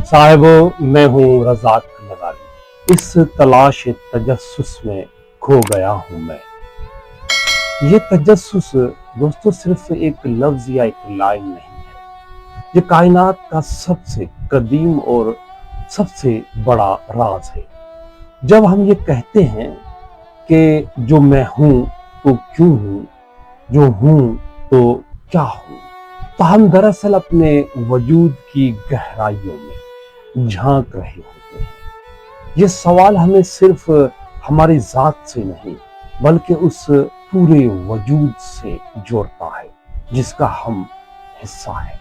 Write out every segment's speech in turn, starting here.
साहिबो मैं हूँ रज़ाक नज़ारी, इस तलाश तजस्सुस में खो गया हूँ मैं। ये तजस्सुस दोस्तों सिर्फ एक लफ्ज़ या एक लाइन नहीं है, ये कायनात का सबसे कदीम और सबसे बड़ा राज है। जब हम ये कहते हैं कि जो मैं हूँ तो क्यों हूँ, जो हूँ तो क्या हूँ, तो हम दरअसल अपने वजूद की गहराइयों में झांक रहे होते हैं। ये सवाल हमें सिर्फ हमारी जात से नहीं बल्कि उस पूरे वजूद से जोड़ता है जिसका हम हिस्सा हैं।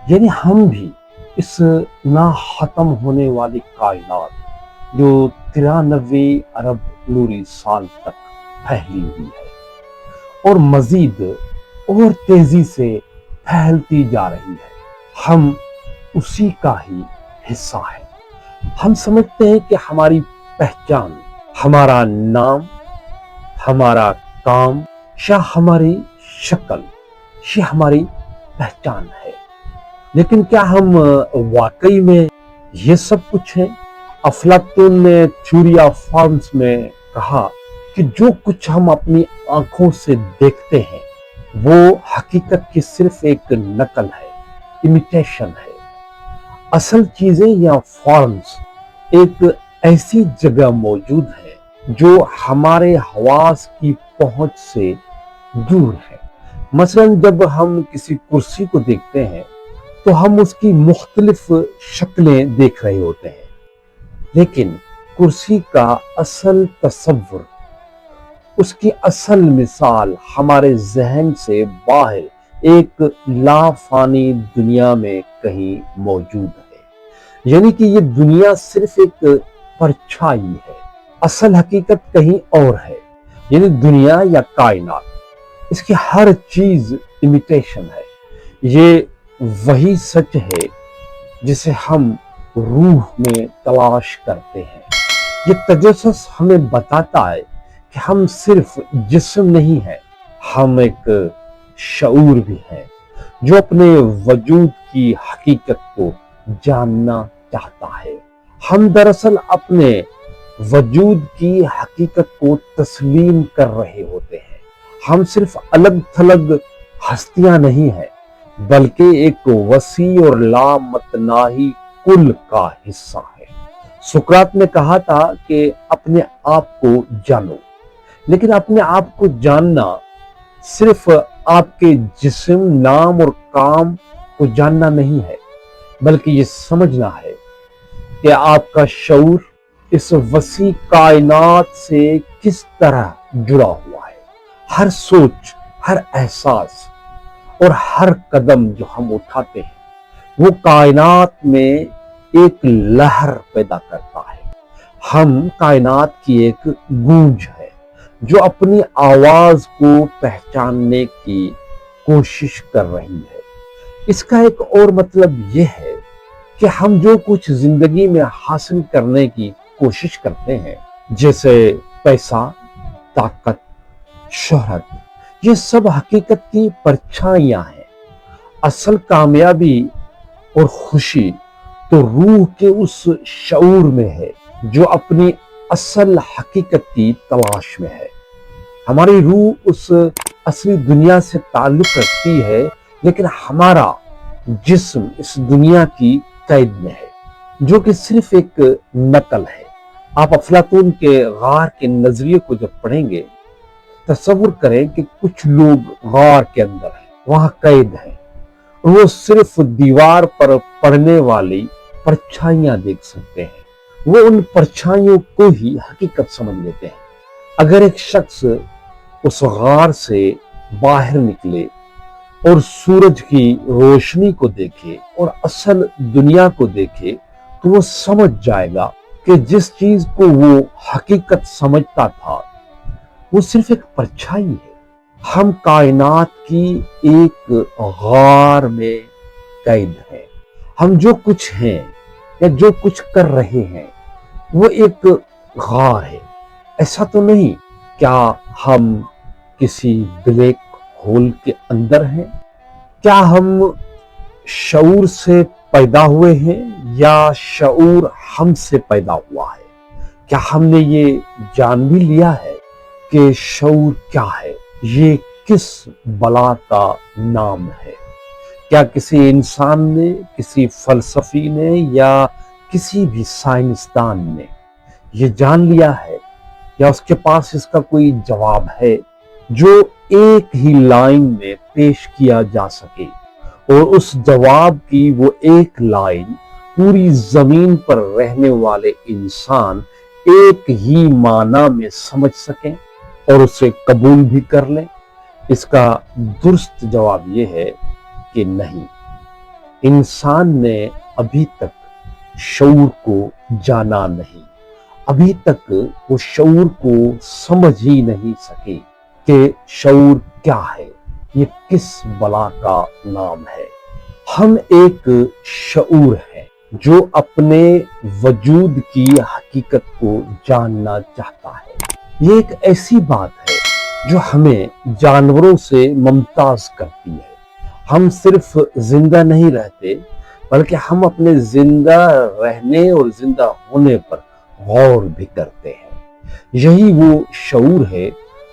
यानी हम भी इस ना खत्म होने वाली कायनात जो 93 अरब नूरी साल तक फैली हुई है और मजीद और तेजी से फैलती जा रही है, हम उसी का ही हिस्सा है। हम समझते हैं कि हमारी पहचान, हमारा नाम, हमारा काम या हमारी शक्ल ये हमारी पहचान है, लेकिन क्या हम वाकई में ये सब कुछ है? अफलातून ने चूरिया फार्म्स में कहा कि जो कुछ हम अपनी आंखों से देखते हैं वो हकीकत की सिर्फ एक नकल है, इमिटेशन है। असल चीजें या फॉर्म्स एक ऐसी जगह मौजूद है जो हमारे हवास की पहुंच से दूर है। मसलन जब हम किसी कुर्सी को देखते हैं तो हम उसकी मुख्तलिफ शक्लें देख रहे होते हैं, लेकिन कुर्सी का असल तसव्वुर, उसकी असल मिसाल हमारे जहन से बाहर एक लाफानी दुनिया में कहीं मौजूद है। यानी कि ये दुनिया सिर्फ एक परछाई है, असल हकीकत कहीं और है। यानी दुनिया या कायनात, इसकी हर चीज इमिटेशन है। ये वही सच है जिसे हम रूह में तलाश करते हैं। ये तजस्सुस हमें बताता है कि हम सिर्फ जिस्म नहीं है, हम एक शऊर भी है जो अपने वजूद की हकीकत को जानना चाहता है। हम दरअसल अपने वजूद की हकीकत को तस्लीम कर रहे होते हैं। हम सिर्फ अलग थलग हस्तियां नहीं है बल्कि एक वसी और लामतनाही कुल का हिस्सा है। सुकरात ने कहा था कि अपने आप को जानो, लेकिन अपने आप को जानना सिर्फ आपके जिस्म, नाम और काम को जानना नहीं है, बल्कि ये समझना है कि आपका शऊर इस वसी कायनात से किस तरह जुड़ा हुआ है। हर सोच, हर एहसास और हर कदम जो हम उठाते हैं वो कायनात में एक लहर पैदा करता है। हम कायनात की एक गूंज है जो अपनी आवाज को पहचानने की कोशिश कर रही है। इसका एक और मतलब यह है कि हम जो कुछ जिंदगी में हासिल करने की कोशिश करते हैं, जैसे पैसा, ताकत, शोहरत, ये सब हकीकत की परछाइयां हैं। असल कामयाबी और खुशी तो रूह के उस शऊर में है जो अपनी असल हकीकत की तलाश में है। हमारी रूह उस असली दुनिया से ताल्लुक रखती है, लेकिन हमारा जिस्म इस दुनिया की कैद में है जो कि सिर्फ एक नकल है। आप अफलातून के गार के नजरिए को जब पढ़ेंगे, तसव्वुर करें कि कुछ लोग गार के अंदर हैं, वहां कैद हैं, वो सिर्फ दीवार पर पड़ने वाली परछाइयां देख सकते हैं। वो उन परछाइयों को ही हकीकत समझ लेते हैं। अगर एक शख्स उस गार से बाहर निकले और सूरज की रोशनी को देखे और असल दुनिया को देखे तो वो समझ जाएगा कि जिस चीज को वो हकीकत समझता था वो सिर्फ एक परछाई है। हम कायनात की एक गार में कैद हैं। हम जो कुछ हैं या जो कुछ कर रहे हैं वो एक गार है। ऐसा तो नहीं क्या हम किसी ब्लैक होल के अंदर हैं? क्या हम शऊर से पैदा हुए हैं یا شعور ہم سے پیدا ہوا ہے؟ کیا ہم نے یہ جان بھی لیا ہے کہ شعور کیا ہے؟ یہ کس بلا کا نام ہے؟ کیا کسی انسان نے، کسی فلسفی نے یا کسی بھی سائنسدان نے یہ جان لیا ہے یا اس کے پاس اس کا کوئی جواب ہے جو ایک ہی لائن میں پیش کیا جا سکے اور اس جواب کی وہ ایک لائن پوری زمین پر رہنے والے انسان ایک ہی معنی میں سمجھ سکیں اور اسے قبول بھی کر لیں؟ اس کا درست جواب یہ ہے کہ نہیں، انسان نے ابھی تک شعور کو جانا نہیں، ابھی تک وہ شعور کو سمجھ ہی نہیں سکے کہ شعور کیا ہے، یہ کس بلا کا نام ہے۔ ہم ایک شعور ہے جو اپنے وجود کی حقیقت کو جاننا چاہتا ہے۔ یہ ایک ایسی بات ہے جو ہمیں جانوروں سے ممتاز کرتی ہے۔ ہم صرف زندہ نہیں رہتے بلکہ ہم اپنے زندہ رہنے اور زندہ ہونے پر غور بھی کرتے ہیں۔ یہی وہ شعور ہے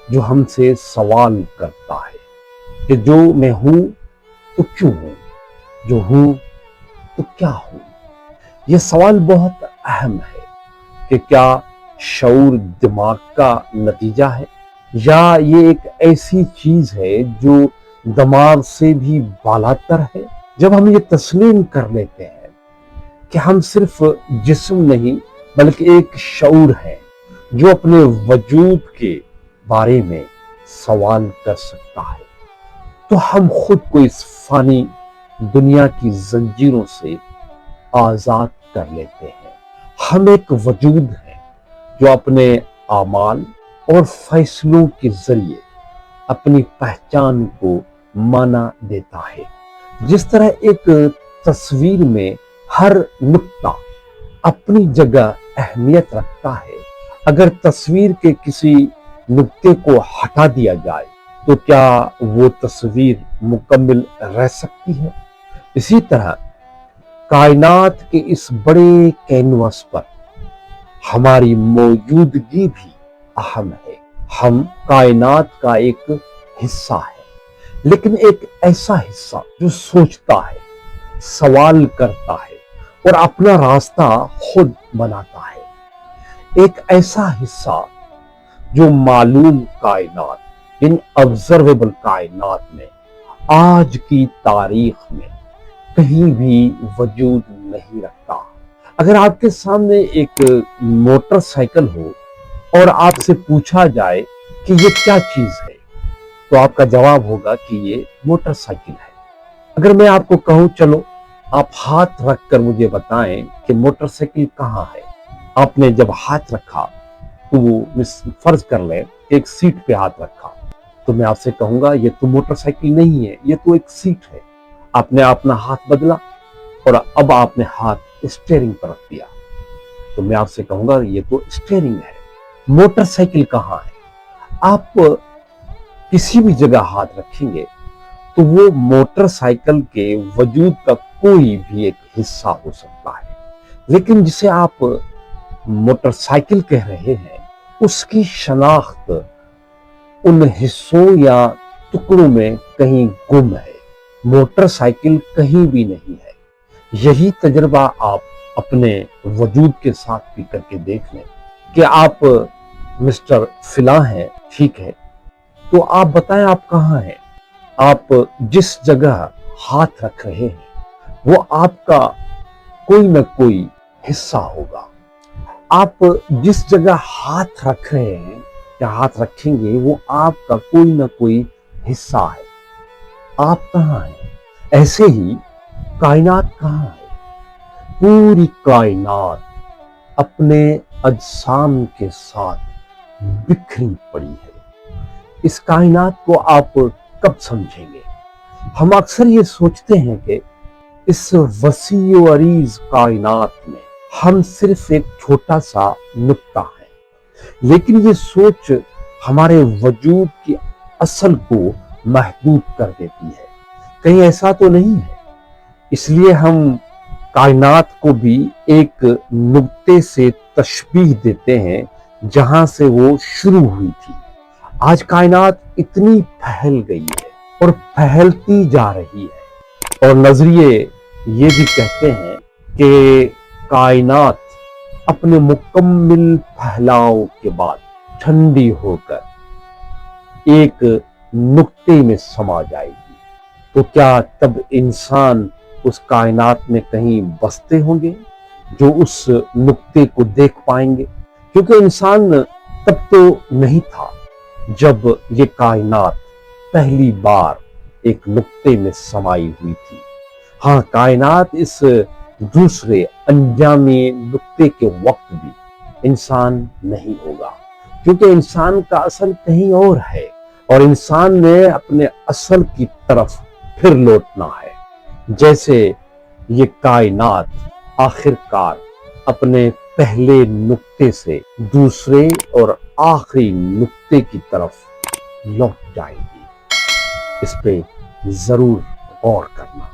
جو ہم سے سوال کرتا ہے کہ جو میں ہوں تو کیوں ہوں، جو ہوں تو کیا ہوں۔ یہ سوال بہت اہم ہے کہ کیا شعور دماغ کا نتیجہ ہے یا یہ ایک ایسی چیز ہے جو دماغ سے بھی بالاتر ہے؟ جب ہم یہ تسلیم کر لیتے ہیں کہ ہم صرف جسم نہیں بلکہ ایک شعور ہے جو اپنے وجود کے بارے میں سوال کر سکتا ہے، تو ہم خود کو اس فانی دنیا کی زنجیروں سے آزاد کر لیتے ہیں۔ ہم ایک وجود ہے جو اپنے اعمال اور فیصلوں کے ذریعے اپنی پہچان کو معنی دیتا ہے۔ جس طرح ایک تصویر میں ہر نقطہ اپنی جگہ اہمیت رکھتا ہے، اگر تصویر کے کسی نقطے کو ہٹا دیا جائے تو کیا وہ تصویر مکمل رہ سکتی ہے؟ اسی طرح کائنات کے اس بڑے کینوس پر ہماری موجودگی بھی اہم ہے۔ ہم کائنات کا ایک حصہ ہے، لیکن ایک ایسا حصہ جو سوچتا ہے، سوال کرتا ہے اور اپنا راستہ خود بناتا ہے۔ ایک ایسا حصہ جو معلوم کائنات، ان آبزرویبل کائنات میں آج کی تاریخ میں کہیں بھی وجود نہیں رکھتا۔ اگر آپ کے سامنے ایک موٹر سائیکل ہو اور آپ سے پوچھا جائے کہ یہ کیا چیز ہے تو آپ کا جواب ہوگا کہ یہ موٹر سائیکل ہے۔ اگر میں آپ کو کہوں چلو آپ ہاتھ رکھ کر مجھے بتائیں کہ موٹر سائیکل کہاں ہے، آپ نے جب ہاتھ رکھا تو وہ فرض کر لیں ایک سیٹ پہ ہاتھ رکھا تو میں آپ سے کہوں گا یہ تو موٹر سائیکل نہیں ہے، یہ تو ایک سیٹ ہے۔ آپ نے اپنا ہاتھ بدلا اور اب آپ نے ہاتھ اسٹیئرنگ پر رکھ دیا تو میں آپ سے کہوں گا یہ تو اسٹیئرنگ ہے۔ موٹر سائیکل کہاں ہے؟ آپ کسی بھی جگہ ہاتھ رکھیں گے تو وہ موٹر سائیکل کے وجود کا کوئی بھی ایک حصہ ہو سکتا ہے، لیکن جسے آپ موٹر سائیکل کہہ رہے ہیں اس کی شناخت ان حصوں یا ٹکڑوں میں کہیں گم ہے۔ موٹر سائیکل کہیں بھی نہیں ہے۔ یہی تجربہ آپ اپنے وجود کے ساتھ بھی کر کے دیکھ لیں کہ آپ مسٹر فلاں ہیں، ٹھیک ہے، تو آپ بتائیں آپ کہاں ہیں؟ آپ جس جگہ ہاتھ رکھ رہے ہیں وہ آپ کا کوئی نہ کوئی حصہ ہوگا۔ آپ جس جگہ ہاتھ رکھ رہے ہیں یا ہاتھ رکھیں گے وہ آپ کا کوئی نہ کوئی حصہ ہے۔ آپ کہاں ہیں؟ ایسے ہی کائنات کہاں ہے؟ پوری کائنات اپنے اجسام کے ساتھ بکھری پڑی ہے۔ اس کائنات کو آپ کب سمجھیں گے؟ ہم اکثر یہ سوچتے ہیں کہ اس وسیع و عریض کائنات میں ہم صرف ایک چھوٹا سا نقطہ ہیں، لیکن یہ سوچ ہمارے وجود کی اصل کو محدود کر دیتی ہے۔ کہیں ایسا تو نہیں ہے؟ اس لیے ہم कायनात को भी एक नुक्ते से तशबीह देते हैं जहां से वो शुरू हुई थी। आज कायनात इतनी फैल गई है और फैलती जा रही है, और नजरिए ये भी कहते हैं कि कायनात अपने मुकम्मल फैलाव के बाद ठंडी होकर एक नुक्ते में समा जाएगी। तो क्या तब इंसान उस कायनात में कहीं बसते होंगे जो उस नुक्ते को देख पाएंगे? क्योंकि इंसान तब तो नहीं था जब ये कायनात पहली बार एक नुक्ते में समाई हुई थी। हाँ, कायनात इस दूसरे अनजाने नुक्ते के वक्त भी इंसान नहीं होगा, क्योंकि इंसान का असल कहीं और है और इंसान ने अपने असल की तरफ फिर लौटना है। जैसे ये कायनात आखिरकार अपने पहले नुक्ते से दूसरे और आखिरी नुक्ते की तरफ लौट जाएगी। इस पे जरूर गौर करना।